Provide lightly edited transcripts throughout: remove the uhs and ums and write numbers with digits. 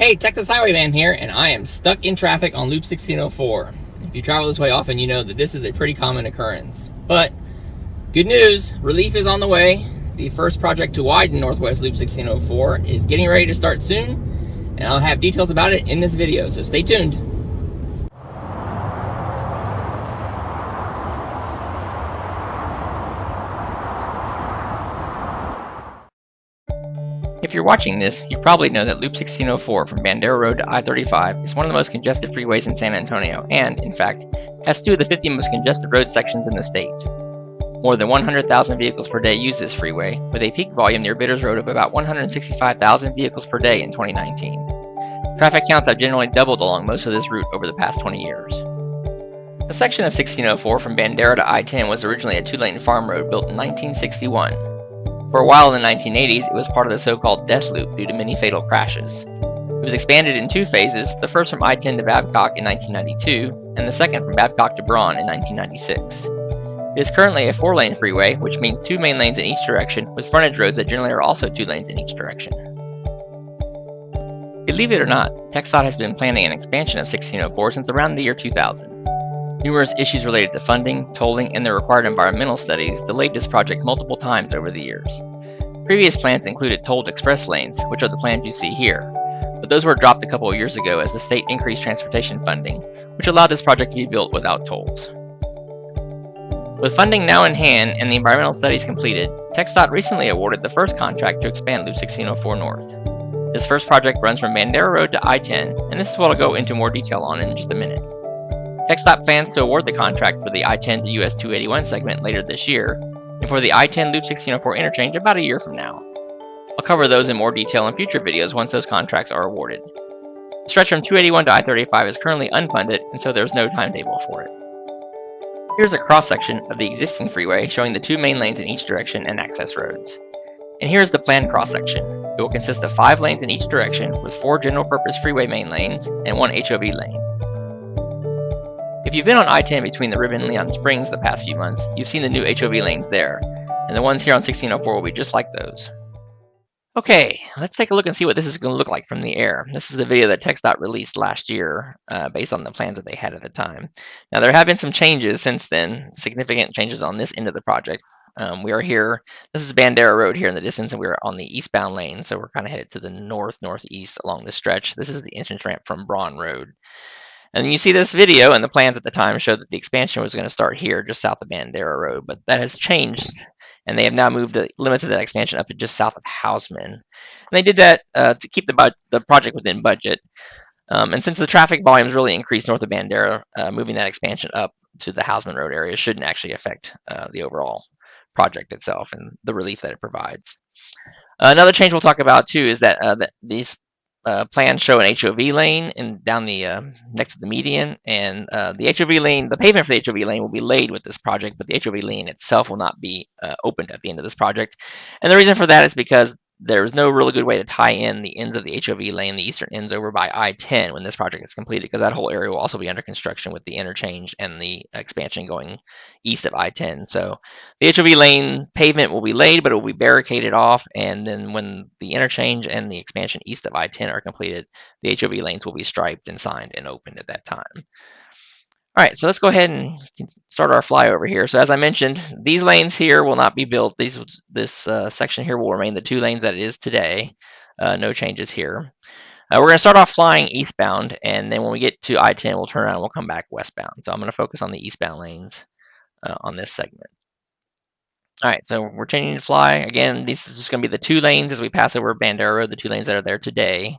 Hey, Texas Highwayman here, and I am stuck in traffic on Loop 1604. If you travel this way often, you know that this is a pretty common occurrence. But good news, relief is on the way. The first project to widen Northwest Loop 1604 is getting ready to start soon, and I'll have details about it in this video, so stay tuned. If you're watching this, you probably know that Loop 1604 from Bandera Road to I-35 is one of the most congested freeways in San Antonio and, in fact, has 2 of the 50 most congested road sections in the state. More than 100,000 vehicles per day use this freeway, with a peak volume near Bitters Road of about 165,000 vehicles per day in 2019. Traffic counts have generally doubled along most of this route over the past 20 years. The section of 1604 from Bandera to I-10 was originally a 2-lane farm road built in 1961. For a while in the 1980s, it was part of the so-called death loop due to many fatal crashes. It was expanded in 2 phases, the first from I-10 to Babcock in 1992, and the second from Babcock to Braun in 1996. It is currently a 4-lane freeway, which means 2 main lanes in each direction, with frontage roads that generally are also 2 lanes in each direction. Believe it or not, TxDOT has been planning an expansion of 1604 since around the year 2000. Numerous issues related to funding, tolling, and the required environmental studies delayed this project multiple times over the years. Previous plans included tolled express lanes, which are the plans you see here, but those were dropped a couple of years ago as the state increased transportation funding, which allowed this project to be built without tolls. With funding now in hand and the environmental studies completed, TxDOT recently awarded the first contract to expand Loop 1604 north. This first project runs from Bandera Road to I-10, and this is what I'll go into more detail on in just a minute. TxDOT plans to award the contract for the I-10 to US 281 segment later this year, and for the I-10 Loop 1604 interchange about a year from now. I'll cover those in more detail in future videos once those contracts are awarded. The stretch from 281 to I-35 is currently unfunded, and so there's no timetable for it. Here's a cross-section of the existing freeway showing the 2 main lanes in each direction and access roads. And here's the planned cross-section. It will consist of 5 lanes in each direction with 4 general-purpose freeway main lanes and 1 HOV lane. If you've been on I-10 between the Ribbon and Leon Springs the past few months, you've seen the new HOV lanes there, and the ones here on 1604 will be just like those. Okay, let's take a look and see what this is going to look like from the air. This is the video that TxDOT released last year based on the plans that they had at the time. Now, there have been some changes since then, significant changes on this end of the project. We are here, this is Bandera Road here in the distance, and we're on the eastbound lane, so we're kind of headed to the northeast along this stretch. This is the entrance ramp from Braun Road. And then you see this video, and the plans at the time showed that the expansion was going to start here, just south of Bandera Road, but that has changed, and they have now moved the limits of that expansion up to just south of Hausman. And they did that to keep the project within budget. And since the traffic volumes really increased north of Bandera, moving that expansion up to the Hausman Road area shouldn't actually affect the overall project itself and the relief that it provides. Another change we'll talk about too is that these plans show an HOV lane and down the next to the median, and the HOV lane, the pavement for the HOV lane will be laid with this project, but the HOV lane itself will not be opened at the end of this project. And the reason for that is because there's no really good way to tie in the ends of the HOV lane, the eastern ends, over by I-10 when this project is completed, because that whole area will also be under construction with the interchange and the expansion going east of I-10. So the HOV lane pavement will be laid, but it will be barricaded off, and then when the interchange and the expansion east of I-10 are completed, the HOV lanes will be striped and signed and opened at that time. All right, so let's go ahead and start our flyover here. So as I mentioned, these lanes here will not be built. This section here will remain the 2 lanes that it is today. No changes here. We're going to start off flying eastbound, and then when we get to I-10, we'll turn around and we'll come back westbound. So I'm going to focus on the eastbound lanes on this segment. All right, so we're changing to fly. Again, this is just going to be the 2 lanes as we pass over Bandera Road, the 2 lanes that are there today.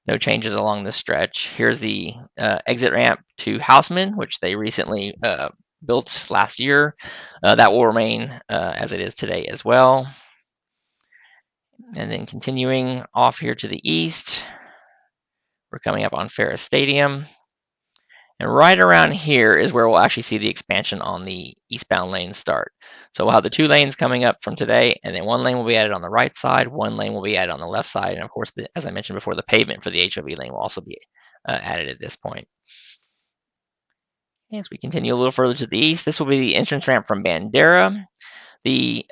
No changes along this stretch. Here's the exit ramp to Hausman, which they recently built last year. That will remain as it is today as well. And then continuing off here to the east, we're coming up on Ferris Stadium. And right around here is where we'll actually see the expansion on the eastbound lane start. So we'll have the 2 lanes coming up from today, and then 1 lane will be added on the right side, 1 lane will be added on the left side, and of course, as I mentioned before, the pavement for the HOV lane will also be added at this point. As we continue a little further to the east, this will be the entrance ramp from Bandera. The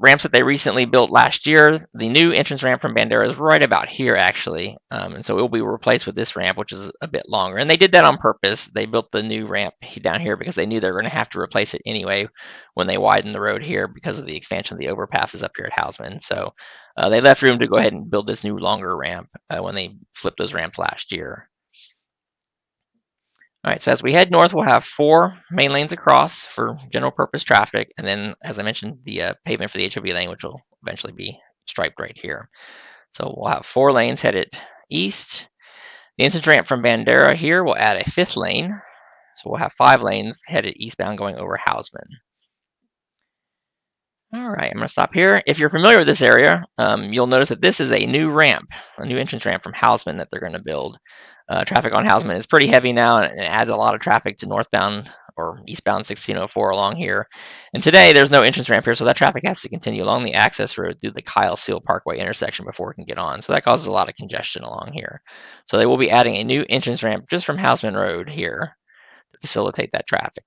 ramps that they recently built last year. The new entrance ramp from Bandera is right about here, actually. And so it will be replaced with this ramp, which is a bit longer. And they did that on purpose. They built the new ramp down here because they knew they were going to have to replace it anyway when they widened the road here because of the expansion of the overpasses up here at Hausman. So they left room to go ahead and build this new longer ramp when they flipped those ramps last year. All right, so as we head north, we'll have 4 main lanes across for general purpose traffic, and then, as I mentioned, the pavement for the HOV lane, which will eventually be striped right here. So we'll have 4 lanes headed east. The entrance ramp from Bandera here will add a 5th lane, so we'll have 5 lanes headed eastbound going over Hausman. All right, I'm going to stop here. If you're familiar with this area, you'll notice that this is a new ramp, a new entrance ramp from Hausman that they're going to build. Traffic on Hausman is pretty heavy now, and it adds a lot of traffic to northbound or eastbound 1604 along here. And today, there's no entrance ramp here, so that traffic has to continue along the access road through the Kyle Seal Parkway intersection before it can get on. So that causes a lot of congestion along here. So they will be adding a new entrance ramp just from Hausman Road here to facilitate that traffic.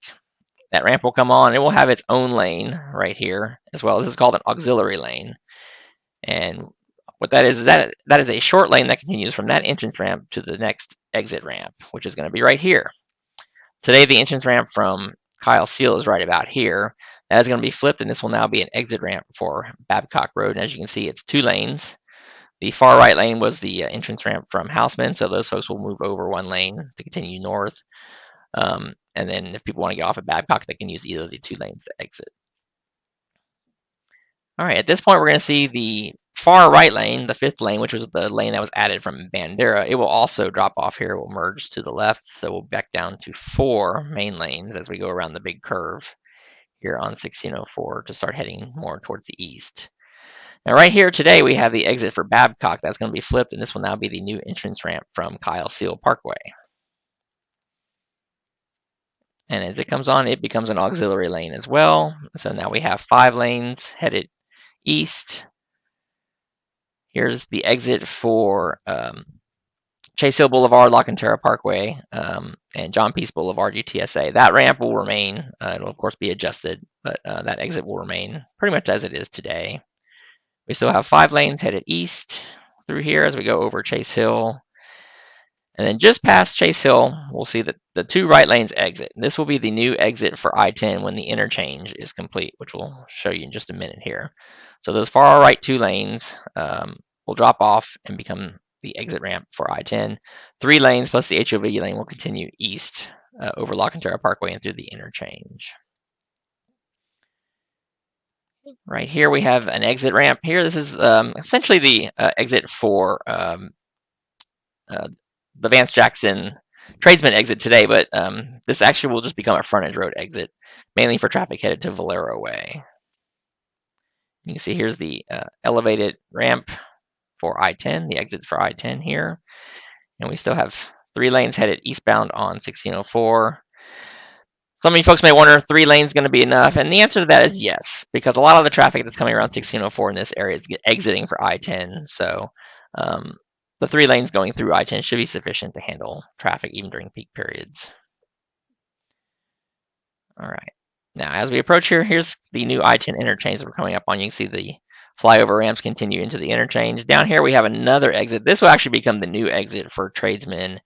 That ramp will come on. It will have its own lane right here as well. This is called an auxiliary lane. And what that is that is a short lane that continues from that entrance ramp to the next exit ramp, which is going to be right here. Today, the entrance ramp from Kyle Seal is right about here. That is going to be flipped, and this will now be an exit ramp for Babcock Road. And as you can see, it's 2 lanes. The far right lane was the entrance ramp from Hausman, so those folks will move over 1 lane to continue north. And then if people want to get off at Babcock, they can use either of the 2 lanes to exit. All right, at this point, we're going to see the far right lane, the 5th lane, which was the lane that was added from Bandera. It will also drop off here. It will merge to the left, so we'll back down to 4 main lanes as we go around the big curve here on 1604 to start heading more towards the east. Now, right here today, we have the exit for Babcock. That's going to be flipped, and this will now be the new entrance ramp from Kyle Seal Parkway. And as it comes on, it becomes an auxiliary lane as well. So now we have 5 lanes headed east. Here's the exit for Chase Hill Boulevard, La Cantera Parkway, and John Peace Boulevard, UTSA. That ramp will remain. It'll, of course, be adjusted, but that exit will remain pretty much as it is today. We still have 5 lanes headed east through here as we go over Chase Hill. And then just past Chase Hill, we'll see that the 2 right lanes exit. This will be the new exit for I-10 when the interchange is complete, which we'll show you in just a minute here. So those far right 2 lanes will drop off and become the exit ramp for I-10. 3 lanes plus the HOV lane will continue east over La Cantera Parkway and through the interchange. Right here we have an exit ramp here. This is essentially the exit for the Vance Jackson tradesman exit today, but this actually will just become a frontage road exit, mainly for traffic headed to Valero Way. You can see here's the elevated ramp for I-10, the exit for I-10 here. And we still have 3 lanes headed eastbound on 1604. Some of you folks may wonder, 3 lanes going to be enough? And the answer to that is yes, because a lot of the traffic that's coming around 1604 in this area is exiting for I-10. So the 3 lanes going through I-10 should be sufficient to handle traffic even during peak periods. All right. Now, as we approach here, here's the new I-10 interchange that we're coming up on. You can see the flyover ramps continue into the interchange. Down here, we have another exit. This will actually become the new exit for tradesmen,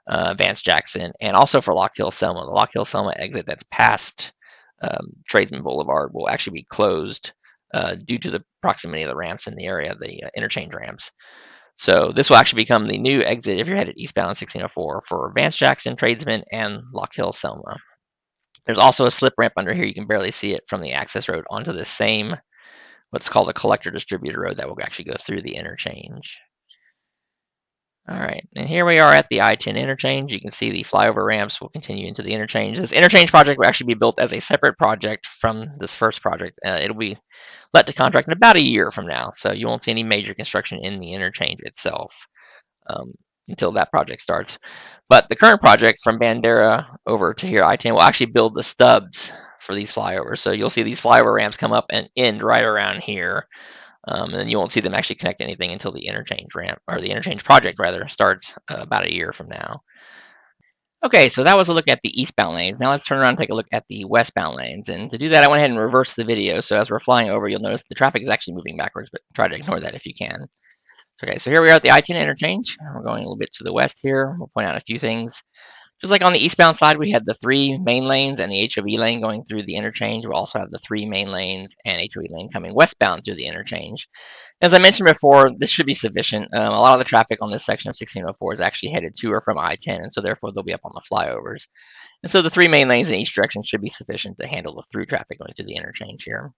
Vance Jackson, and also for Lock Hill Selma. The Lock Hill Selma exit that's past Tradesman Boulevard will actually be closed due to the proximity of the ramps in the area, the interchange ramps. So this will actually become the new exit if you're headed eastbound 1604 for Vance Jackson, tradesmen, and Lock Hill Selma. There's also a slip ramp under here. You can barely see it from the access road onto the same, what's called a collector distributor road that will actually go through the interchange. All right, and here we are at the I-10 interchange. You can see the flyover ramps will continue into the interchange. This interchange project will actually be built as a separate project from this first project. It'll be let to contract in about a year from now, so you won't see any major construction in the interchange itself until that project starts. But the current project from Bandera over to here, I-10, will actually build the stubs for these flyovers. So you'll see these flyover ramps come up and end right around here. And then you won't see them actually connect anything until the interchange ramp, or the interchange project rather, starts about a year from now. Okay, so that was a look at the eastbound lanes. Now let's turn around and take a look at the westbound lanes. And to do that, I went ahead and reversed the video. So as we're flying over, you'll notice the traffic is actually moving backwards, but try to ignore that if you can. Okay, so here we are at the I-10 interchange. We're going a little bit to the west here. We'll point out a few things. Just like on the eastbound side, we had the 3 main lanes and the HOV lane going through the interchange. We'll also have the 3 main lanes and HOV lane coming westbound through the interchange. As I mentioned before, this should be sufficient. A lot of the traffic on this section of 1604 is actually headed to or from I-10, and so therefore they'll be up on the flyovers. And so the 3 main lanes in each direction should be sufficient to handle the through traffic going through the interchange here.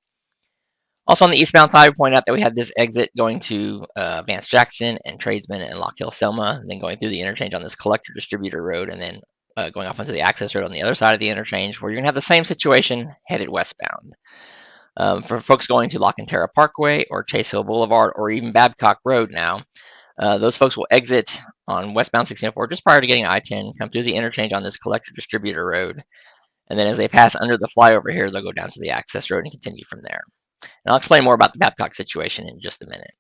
Also on the eastbound side, we point out that we had this exit going to Vance Jackson and Tradesman and Lock Hill Selma, and then going through the interchange on this collector distributor road, and then going off onto the access road on the other side of the interchange, where you're going to have the same situation headed westbound. For folks going to La Cantera Parkway or Chase Hill Boulevard or even Babcock Road now, those folks will exit on westbound 1604 just prior to getting I-10, come through the interchange on this collector distributor road, and then as they pass under the flyover here, they'll go down to the access road and continue from there. And I'll explain more about the Babcock situation in just a minute.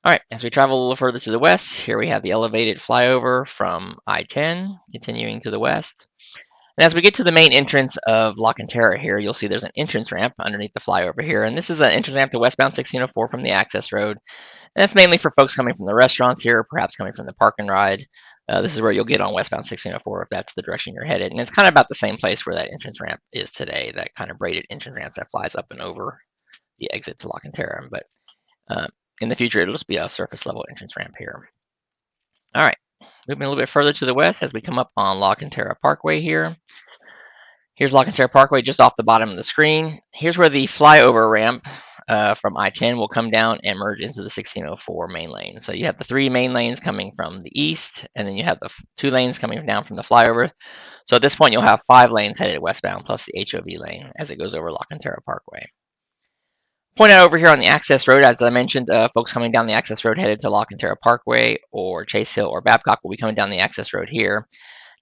All right, as we travel a little further to the west, here we have the elevated flyover from I-10, continuing to the west. And as we get to the main entrance of La Cantera here, you'll see there's an entrance ramp underneath the flyover here. And this is an entrance ramp to westbound 1604 from the access road. And that's mainly for folks coming from the restaurants here, perhaps coming from the park and ride. This is where you'll get on westbound 1604 if that's the direction you're headed. And it's kind of about the same place where that entrance ramp is today, that kind of braided entrance ramp that flies up and over the exit to La Cantera. But in the future, it'll just be a surface level entrance ramp here. All right, moving a little bit further to the west as we come up on La Cantera Parkway here. Here's La Cantera Parkway just off the bottom of the screen. Here's where the flyover ramp from I-10 will come down and merge into the 1604 main lane. So you have the 3 main lanes coming from the east, and then you have the 2 lanes coming down from the flyover. So at this point, you'll have 5 lanes headed westbound plus the HOV lane as it goes over La Cantera Parkway. Point out over here on the access road, as I mentioned, folks coming down the access road headed to La Cantera Parkway or Chase Hill or Babcock will be coming down the access road here.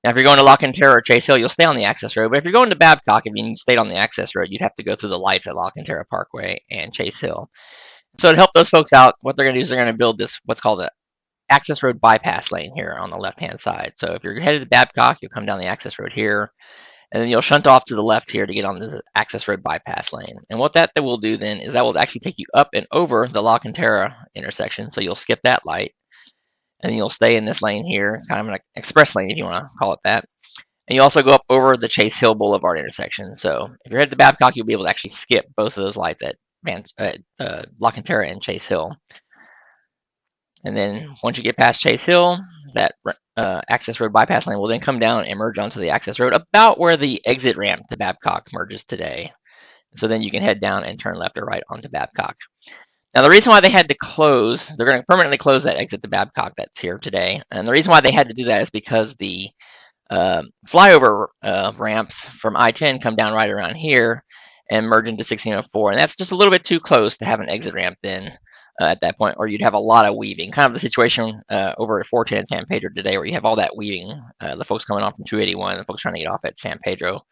Now, if you're going to La Cantera or Chase Hill, you'll stay on the access road. But if you're going to Babcock, if you stayed on the access road, you'd have to go through the lights at La Cantera Parkway and Chase Hill. So to help those folks out, what they're going to do is they're going to build this, what's called an access road bypass lane here on the left-hand side. So if you're headed to Babcock, you'll come down the access road here, and then you'll shunt off to the left here to get on this access road bypass lane. And what that will do then is that will actually take you up and over the La Cantera intersection. So you'll skip that light, and you'll stay in this lane here, kind of an express lane if you want to call it that. And you also go up over the Chase Hill Boulevard intersection. So if you're headed to Babcock, you'll be able to actually skip both of those lights at La Cantera and Chase Hill. And then once you get past Chase Hill, that access road bypass lane will then come down and merge onto the access road about where the exit ramp to Babcock merges today. So then you can head down and turn left or right onto Babcock. Now, the reason why they had to close, they're going to permanently close that exit to Babcock that's here today. And the reason why they had to do that is because the flyover ramps from I-10 come down right around here and merge into 1604. And that's just a little bit too close to have an exit ramp then at that point, or you'd have a lot of weaving. Kind of the situation over at 410 and San Pedro today where you have all that weaving. The folks coming off from 281, the folks trying to get off at San Pedro.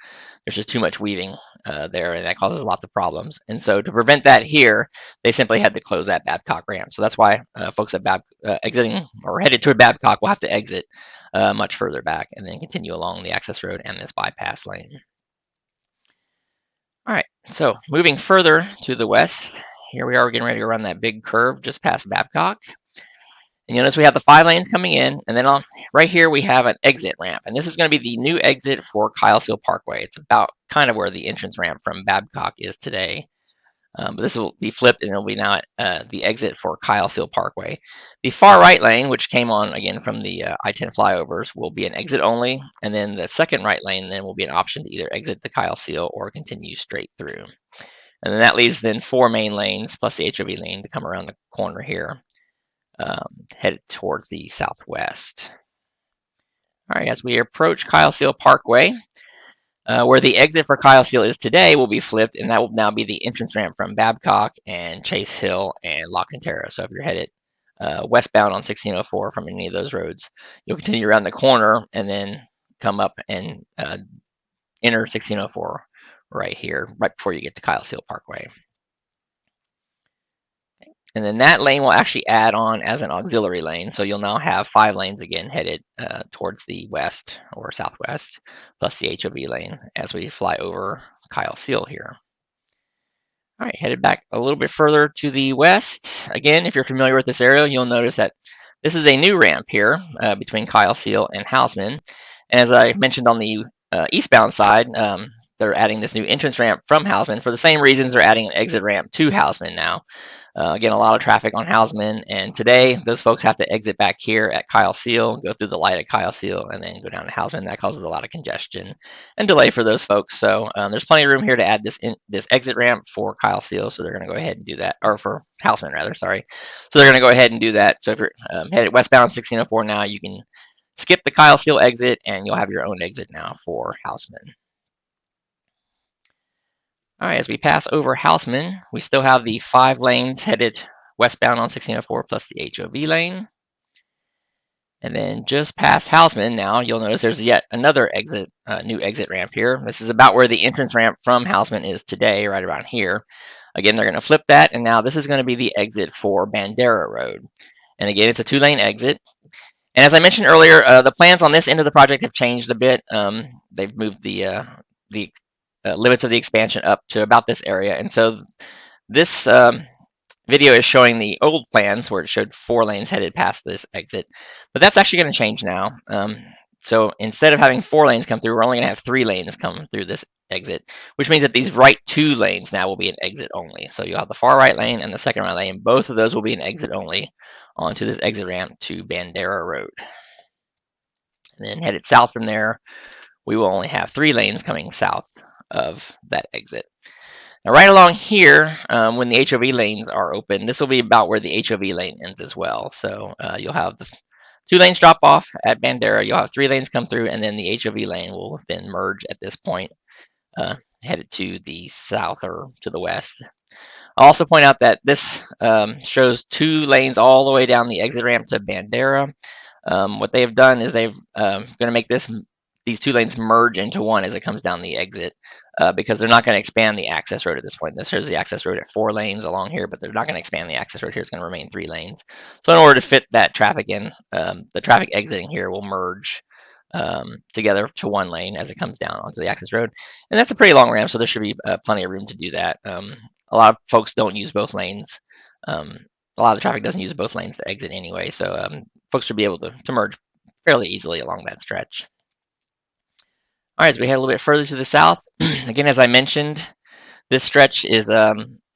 There's just too much weaving there, and that causes lots of problems. And so to prevent that here, they simply had to close that Babcock ramp. So that's why folks at exiting or headed toward Babcock will have to exit much further back and then continue along the access road and this bypass lane. All right, so moving further to the west, here we are getting ready to run that big curve just past Babcock. And you notice we have the 5 lanes coming in, and then right here we have an exit ramp. And this is going to be the new exit for Kyle Seal Parkway. It's about kind of where the entrance ramp from Babcock is today. But this will be flipped, and it'll be now at the exit for Kyle Seal Parkway. The far right lane, which came on again from the I-10 flyovers, will be an exit only, and then the second right lane then will be an option to either exit the Kyle Seal or continue straight through. And then that leaves then 4 main lanes plus the HOV lane to come around the corner here, headed towards the southwest. All right, as we approach Kyle Seal Parkway, where the exit for Kyle Seal is today will be flipped, and that will now be the entrance ramp from Babcock and Chase Hill and La Cantera. So if you're headed westbound on 1604 from any of those roads, you'll continue around the corner and then come up and enter 1604 right here, right before you get to Kyle Seal Parkway. And then that lane will actually add on as an auxiliary lane. So you'll now have 5 lanes again headed towards the west or southwest, plus the HOV lane as we fly over Kyle Seal here. All right, headed back a little bit further to the west. Again, if you're familiar with this area, you'll notice that this is a new ramp here between Kyle Seal and Houseman. And as I mentioned on the eastbound side, they're adding this new entrance ramp from Houseman for the same reasons they're adding an exit ramp to Houseman now. Again, a lot of traffic on Houseman, and today those folks have to exit back here at Kyle Seal, go through the light at Kyle Seal, and then go down to Houseman. That causes a lot of congestion and delay for those folks. So there's plenty of room here to add this exit ramp for Kyle Seal, so they're going to go ahead and do that, or for Houseman rather, sorry. So they're going to go ahead and do that. So if you're headed westbound 1604 now, you can skip the Kyle Seal exit, and you'll have your own exit now for Houseman. All right, as we pass over Houseman, we still have the 5 lanes headed westbound on 1604 plus the HOV lane. And then just past Houseman now, you'll notice there's yet another exit, new exit ramp here. This is about where the entrance ramp from Houseman is today, right around here. Again, they're going to flip that, and now this is going to be the exit for Bandera Road. And again, it's a 2-lane exit. And as I mentioned earlier, the plans on this end of the project have changed a bit. They've moved the limits of the expansion up to about this area. And so this video is showing the old plans where it showed 4 lanes headed past this exit. But that's actually going to change now. So instead of having 4 lanes come through, we're only going to have 3 lanes come through this exit, which means that these right 2 lanes now will be an exit only. So you'll have the far right lane and the second right lane. Both of those will be an exit only onto this exit ramp to Bandera Road. And then headed south from there, we will only have 3 lanes coming south of that exit. Now, right along here, when the HOV lanes are open, this will be about where the HOV lane ends as well. So you'll have the 2 lanes drop off at Bandera, you'll have 3 lanes come through, and then the HOV lane will then merge at this point, headed to the south or to the west. I'll also point out that this shows 2 lanes all the way down the exit ramp to Bandera. What they've done is they've going to make these 2 lanes merge into one as it comes down the exit, because they're not going to expand the access road at this point. This shows the access road at 4 lanes along here, but they're not going to expand the access road here. It's going to remain 3 lanes. So in order to fit that traffic in, the traffic exiting here will merge together to 1 lane as it comes down onto the access road. And that's a pretty long ramp, so there should be plenty of room to do that. A lot of folks don't use both lanes. A lot of the traffic doesn't use both lanes to exit anyway, so folks should be able to merge fairly easily along that stretch. All right, as we head a little bit further to the south, again, as I mentioned, this stretch is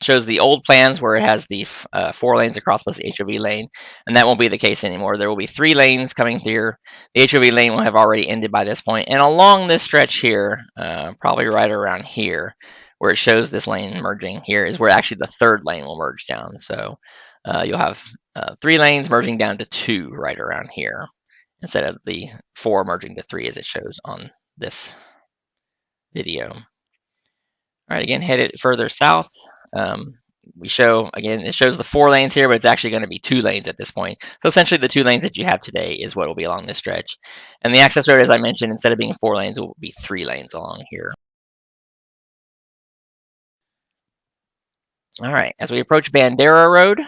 shows the old plans where it has the 4 lanes across plus the HOV lane, and that won't be the case anymore. There will be 3 lanes coming through. The HOV lane will have already ended by this point, and along this stretch here, probably right around here, where it shows this lane merging here, is where actually the 3rd lane will merge down. So you'll have 3 lanes merging down to 2 right around here, instead of the 4 merging to 3 as it shows on this video. All right, again, headed further south. We show, again, it shows the 4 lanes here, but it's actually going to be 2 lanes at this point. So essentially the 2 lanes that you have today is what will be along this stretch. And the access road, as I mentioned, instead of being 4 lanes, will be 3 lanes along here. All right, as we approach Bandera Road,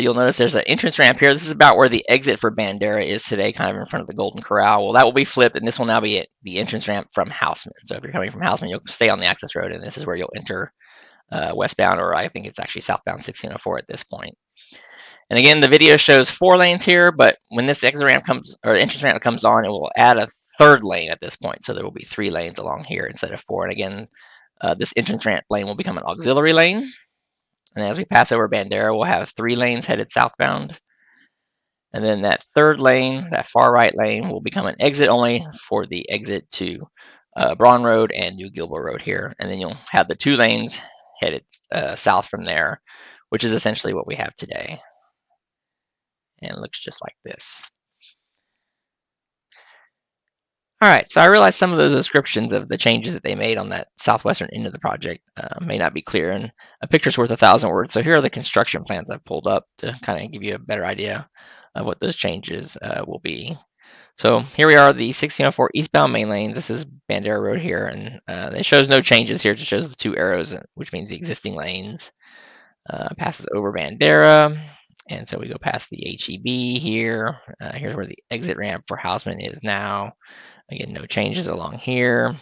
you'll notice there's an entrance ramp here. This is about where the exit for Bandera is today, kind of in front of the Golden Corral. Well, that will be flipped, and this will now be the entrance ramp from Houseman. So if you're coming from Houseman, you'll stay on the access road, and this is where you'll enter westbound, or I think it's actually southbound 1604 at this point. And again, the video shows 4 lanes here, but when this exit ramp comes, or entrance ramp comes on, it will add a 3rd lane at this point. So there will be 3 lanes along here instead of 4. And again, this entrance ramp lane will become an auxiliary lane. And as we pass over Bandera, we'll have 3 lanes headed southbound. And then that 3rd lane, that far right lane, will become an exit only for the exit to Braun Road and New Gilboa Road here. And then you'll have the 2 lanes headed south from there, which is essentially what we have today. And it looks just like this. All right, so I realize some of those descriptions of the changes that they made on that southwestern end of the project may not be clear, and a picture's worth 1,000 words. So here are the construction plans I've pulled up to kind of give you a better idea of what those changes will be. So here we are, the 1604 eastbound main lane. This is Bandera Road here, and it shows no changes here. It just shows the 2 arrows, which means the existing lanes. Passes over Bandera, and so we go past the HEB here. Here's where the exit ramp for Houseman is now. Again, no changes along here.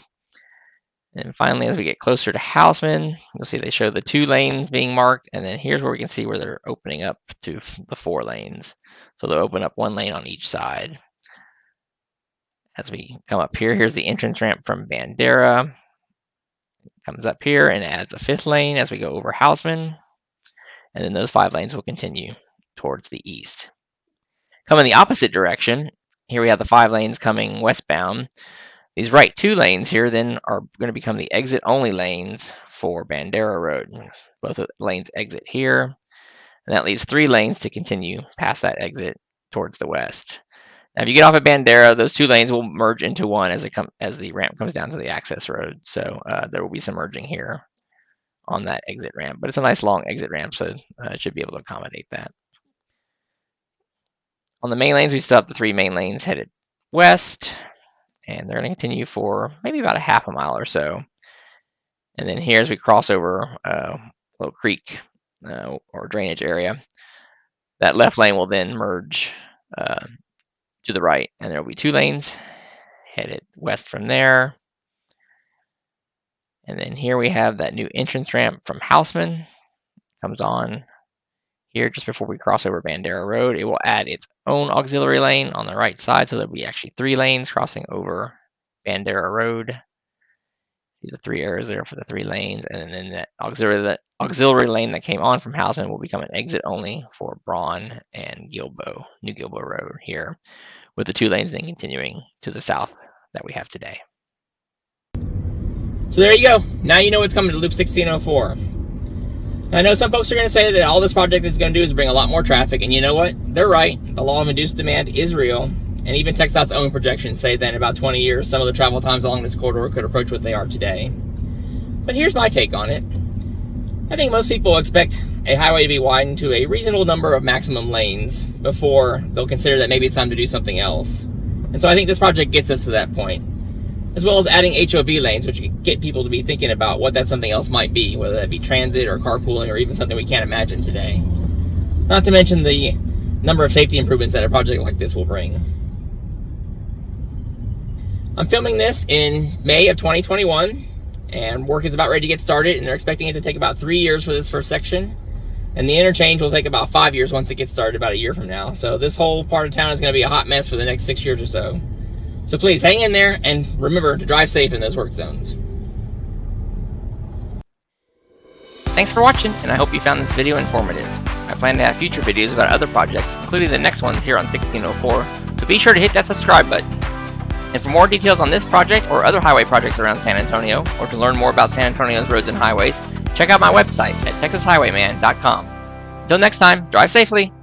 And finally, as we get closer to Houseman, you'll see they show the 2 lanes being marked, and then here's where we can see where they're opening up to the 4 lanes. So they'll open up 1 lane on each side. As we come up here, here's the entrance ramp from Bandera. Comes up here and adds a 5th lane as we go over Houseman. And then those 5 lanes will continue towards the east. Coming the opposite direction, here we have the 5 lanes coming westbound. These right 2 lanes here then are going to become the exit only lanes for Bandera Road. Both of the lanes exit here, and that leaves 3 lanes to continue past that exit towards the west. Now, if you get off at Bandera, those 2 lanes will merge into one as the ramp comes down to the access road. So there will be some merging here on that exit ramp, but it's a nice long exit ramp, so it should be able to accommodate that. On the main lanes, we still have the 3 main lanes headed west, and they're going to continue for maybe about a half a mile or so. And then here, as we cross over a little creek or drainage area, that left lane will then merge to the right, and there will be 2 lanes headed west from there. And then here we have that new entrance ramp from Houseman. Comes on here just before we cross over Bandera Road. It will add its own auxiliary lane on the right side, so there'll be actually 3 lanes crossing over Bandera Road. See the 3 arrows there for the 3 lanes, and then that auxiliary lane that came on from Houseman will become an exit only for Braun and New Gilbo Road here, with the 2 lanes then continuing to the south that we have today. So there you go. Now you know what's coming to Loop 1604. I know some folks are going to say that all this project is going to do is bring a lot more traffic, and you know what? They're right. The law of induced demand is real, and even TxDOT's own projections say that in about 20 years, some of the travel times along this corridor could approach what they are today. But here's my take on it. I think most people expect a highway to be widened to a reasonable number of maximum lanes before they'll consider that maybe it's time to do something else. And so I think this project gets us to that point, as well as adding HOV lanes, which can get people to be thinking about what that something else might be, whether that be transit or carpooling or even something we can't imagine today. Not to mention the number of safety improvements that a project like this will bring. I'm filming this in May of 2021, and work is about ready to get started, and they're expecting it to take about 3 years for this first section, and the interchange will take about 5 years once it gets started, about a year from now. So this whole part of town is going to be a hot mess for the next 6 years or so. So please hang in there, and remember to drive safe in those work zones. Thanks for watching, and I hope you found this video informative. I plan to have future videos about other projects, including the next ones here on 1604, so be sure to hit that subscribe button. And for more details on this project or other highway projects around San Antonio, or to learn more about San Antonio's roads and highways, check out my website at texashighwayman.com. Until next time, drive safely.